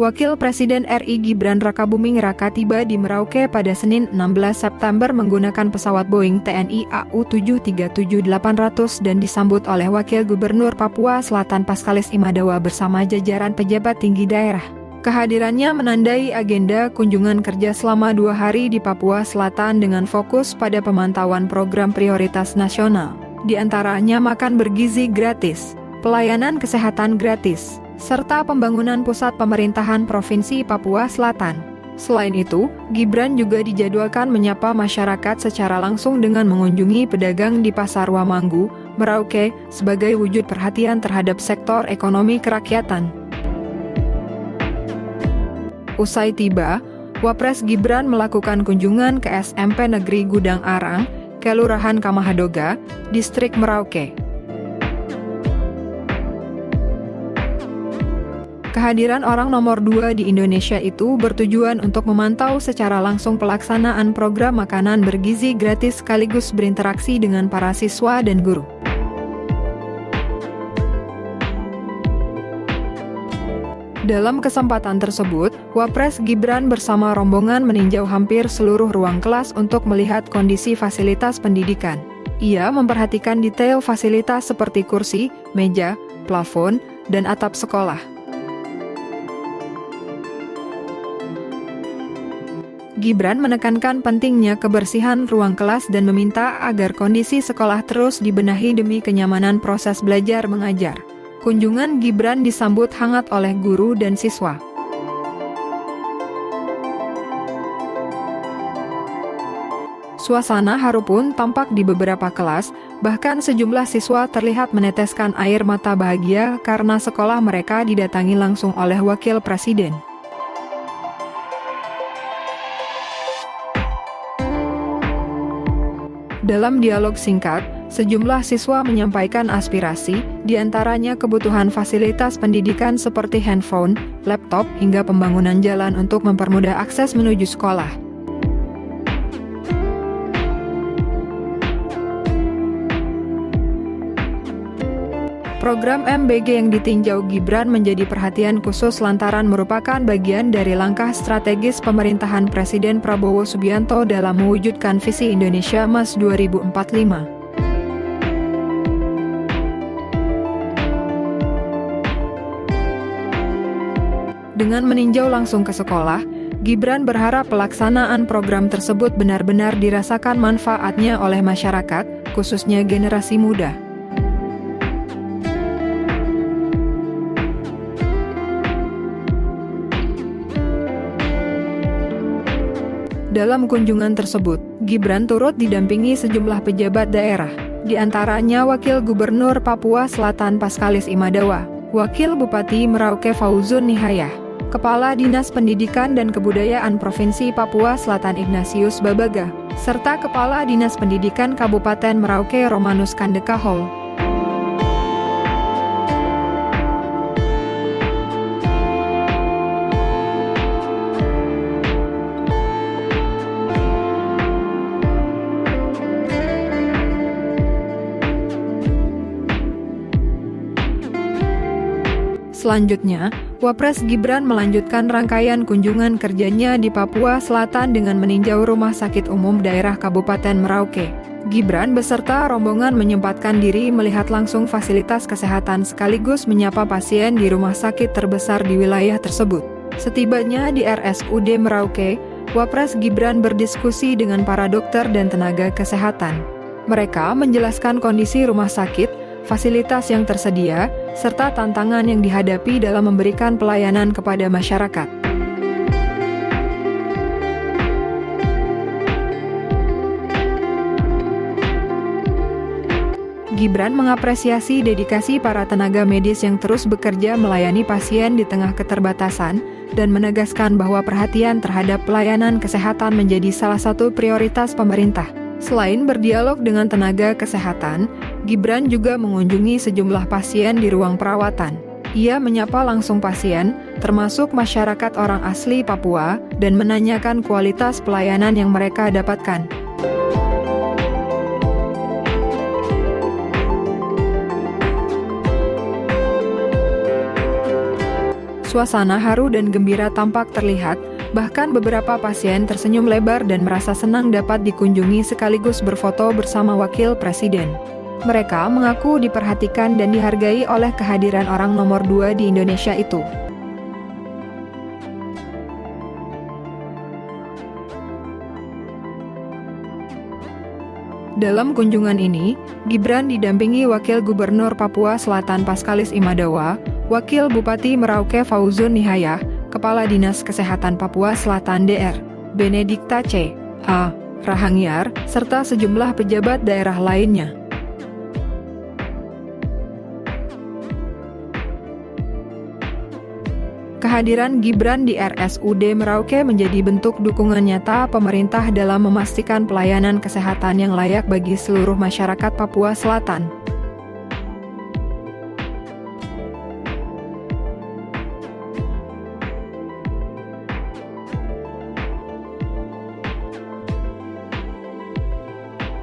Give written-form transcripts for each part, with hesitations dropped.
Wakil Presiden RI Gibran Rakabuming Raka tiba di Merauke pada Senin 16 September menggunakan pesawat Boeing TNI AU737-800 dan disambut oleh Wakil Gubernur Papua Selatan Paskalis Imadawa bersama jajaran pejabat tinggi daerah. Kehadirannya menandai agenda kunjungan kerja selama 2 hari di Papua Selatan dengan fokus pada pemantauan program prioritas nasional. Di antaranya makan bergizi gratis, pelayanan kesehatan gratis, serta pembangunan pusat pemerintahan Provinsi Papua Selatan. Selain itu, Gibran juga dijadwalkan menyapa masyarakat secara langsung dengan mengunjungi pedagang di Pasar Wamanggu, Merauke, sebagai wujud perhatian terhadap sektor ekonomi kerakyatan. Usai tiba, Wapres Gibran melakukan kunjungan ke SMP Negeri Gudang Arang, Kelurahan Kamahadoga, Distrik Merauke. Kehadiran orang nomor 2 di Indonesia itu bertujuan untuk memantau secara langsung pelaksanaan program makanan bergizi gratis sekaligus berinteraksi dengan para siswa dan guru. Dalam kesempatan tersebut, Wapres Gibran bersama rombongan meninjau hampir seluruh ruang kelas untuk melihat kondisi fasilitas pendidikan. Ia memperhatikan detail fasilitas seperti kursi, meja, plafon, dan atap sekolah. Gibran menekankan pentingnya kebersihan ruang kelas dan meminta agar kondisi sekolah terus dibenahi demi kenyamanan proses belajar mengajar. Kunjungan Gibran disambut hangat oleh guru dan siswa. Suasana haru pun tampak di beberapa kelas, bahkan sejumlah siswa terlihat meneteskan air mata bahagia karena sekolah mereka didatangi langsung oleh Wakil Presiden. Dalam dialog singkat, sejumlah siswa menyampaikan aspirasi, di antaranya kebutuhan fasilitas pendidikan seperti handphone, laptop, hingga pembangunan jalan untuk mempermudah akses menuju sekolah. Program MBG yang ditinjau Gibran menjadi perhatian khusus lantaran merupakan bagian dari langkah strategis pemerintahan Presiden Prabowo Subianto dalam mewujudkan visi Indonesia Emas 2045. Dengan meninjau langsung ke sekolah, Gibran berharap pelaksanaan program tersebut benar-benar dirasakan manfaatnya oleh masyarakat, khususnya generasi muda. Dalam kunjungan tersebut, Gibran turut didampingi sejumlah pejabat daerah, di antaranya Wakil Gubernur Papua Selatan Paskalis Imadawa, Wakil Bupati Merauke Fauzun Nihayah, Kepala Dinas Pendidikan dan Kebudayaan Provinsi Papua Selatan Ignatius Babaga, serta Kepala Dinas Pendidikan Kabupaten Merauke Romanus Kandekahol. Selanjutnya, Wapres Gibran melanjutkan rangkaian kunjungan kerjanya di Papua Selatan dengan meninjau Rumah Sakit Umum Daerah Kabupaten Merauke. Gibran beserta rombongan menyempatkan diri melihat langsung fasilitas kesehatan sekaligus menyapa pasien di rumah sakit terbesar di wilayah tersebut. Setibanya di RSUD Merauke, Wapres Gibran berdiskusi dengan para dokter dan tenaga kesehatan. Mereka menjelaskan kondisi rumah sakit, fasilitas yang tersedia, serta tantangan yang dihadapi dalam memberikan pelayanan kepada masyarakat. Gibran mengapresiasi dedikasi para tenaga medis yang terus bekerja melayani pasien di tengah keterbatasan dan menegaskan bahwa perhatian terhadap pelayanan kesehatan menjadi salah satu prioritas pemerintah. Selain berdialog dengan tenaga kesehatan, Gibran juga mengunjungi sejumlah pasien di ruang perawatan. Ia menyapa langsung pasien, termasuk masyarakat orang asli Papua, dan menanyakan kualitas pelayanan yang mereka dapatkan. Suasana haru dan gembira tampak terlihat, bahkan beberapa pasien tersenyum lebar dan merasa senang dapat dikunjungi sekaligus berfoto bersama Wakil Presiden. Mereka mengaku diperhatikan dan dihargai oleh kehadiran orang nomor 2 di Indonesia itu. Dalam kunjungan ini, Gibran didampingi Wakil Gubernur Papua Selatan Paskalis Imadawa, Wakil Bupati Merauke Fauzun Nihayah, Kepala Dinas Kesehatan Papua Selatan DR, Benedikta C. A. Rahangiar, serta sejumlah pejabat daerah lainnya. Kehadiran Gibran di RSUD Merauke menjadi bentuk dukungan nyata pemerintah dalam memastikan pelayanan kesehatan yang layak bagi seluruh masyarakat Papua Selatan.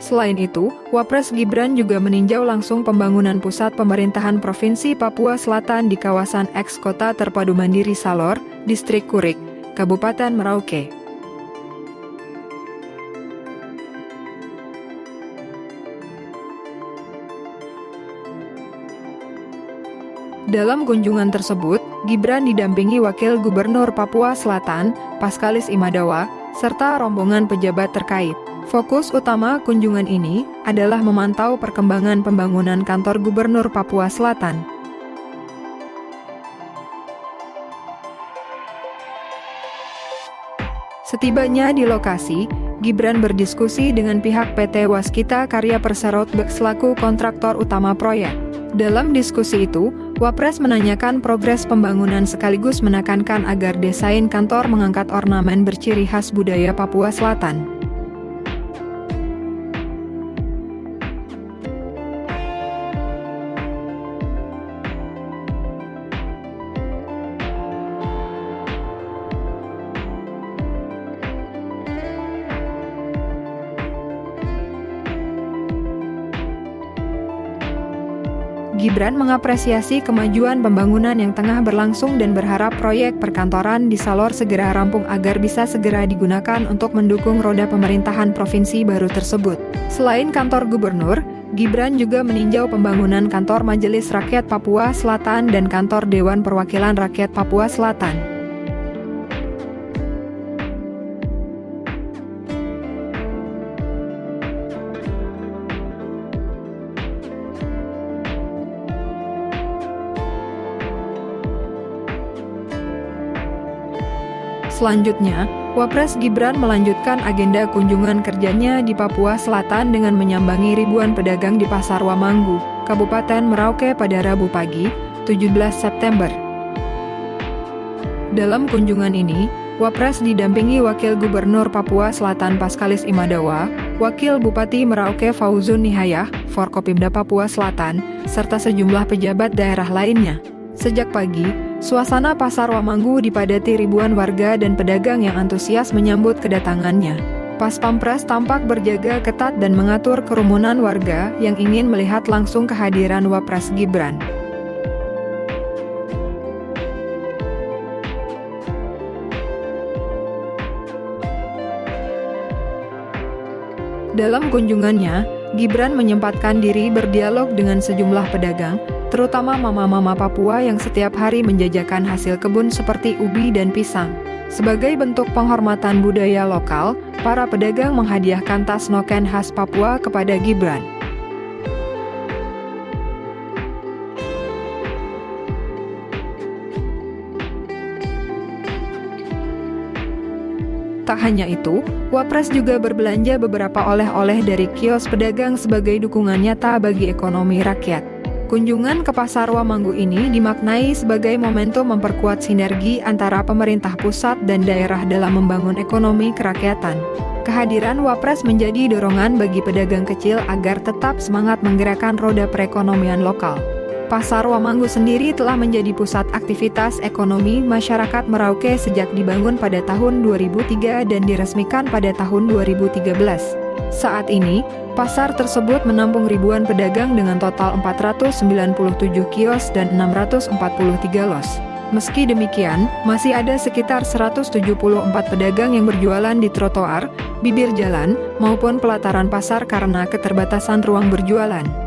Selain itu, Wapres Gibran juga meninjau langsung pembangunan pusat pemerintahan Provinsi Papua Selatan di kawasan eks-Kota Terpadu Mandiri Salor, Distrik Kurik, Kabupaten Merauke. Dalam kunjungan tersebut, Gibran didampingi Wakil Gubernur Papua Selatan, Paskalis Imadawa, serta rombongan pejabat terkait. Fokus utama kunjungan ini adalah memantau perkembangan pembangunan kantor Gubernur Papua Selatan. Setibanya di lokasi, Gibran berdiskusi dengan pihak PT Waskita Karya Persero selaku kontraktor utama proyek. Dalam diskusi itu, Wapres menanyakan progres pembangunan sekaligus menekankan agar desain kantor mengangkat ornamen berciri khas budaya Papua Selatan. Gibran mengapresiasi kemajuan pembangunan yang tengah berlangsung dan berharap proyek perkantoran di Salor segera rampung agar bisa segera digunakan untuk mendukung roda pemerintahan provinsi baru tersebut. Selain kantor gubernur, Gibran juga meninjau pembangunan kantor Majelis Rakyat Papua Selatan dan kantor Dewan Perwakilan Rakyat Papua Selatan. Selanjutnya, Wapres Gibran melanjutkan agenda kunjungan kerjanya di Papua Selatan dengan menyambangi ribuan pedagang di Pasar Wamanggu, Kabupaten Merauke pada Rabu pagi, 17 September. Dalam kunjungan ini, Wapres didampingi Wakil Gubernur Papua Selatan Paskalis Imadawa, Wakil Bupati Merauke Fauzun Nihayah, Forkopimda Papua Selatan, serta sejumlah pejabat daerah lainnya. Sejak pagi, suasana Pasar Wamanggu dipadati ribuan warga dan pedagang yang antusias menyambut kedatangannya. Pas Pampres tampak berjaga ketat dan mengatur kerumunan warga yang ingin melihat langsung kehadiran Wapres Gibran. Dalam kunjungannya, Gibran menyempatkan diri berdialog dengan sejumlah pedagang, terutama mama-mama Papua yang setiap hari menjajakan hasil kebun seperti ubi dan pisang. Sebagai bentuk penghormatan budaya lokal, para pedagang menghadiahkan tas noken khas Papua kepada Gibran. Tak hanya itu, Wapres juga berbelanja beberapa oleh-oleh dari kios pedagang sebagai dukungan nyata bagi ekonomi rakyat. Kunjungan ke Pasar Wamanggu ini dimaknai sebagai momentum memperkuat sinergi antara pemerintah pusat dan daerah dalam membangun ekonomi kerakyatan. Kehadiran Wapres menjadi dorongan bagi pedagang kecil agar tetap semangat menggerakkan roda perekonomian lokal. Pasar Wamanggu sendiri telah menjadi pusat aktivitas ekonomi masyarakat Merauke sejak dibangun pada tahun 2003 dan diresmikan pada tahun 2013. Saat ini, pasar tersebut menampung ribuan pedagang dengan total 497 kios dan 643 los. Meski demikian, masih ada sekitar 174 pedagang yang berjualan di trotoar, bibir jalan, maupun pelataran pasar karena keterbatasan ruang berjualan.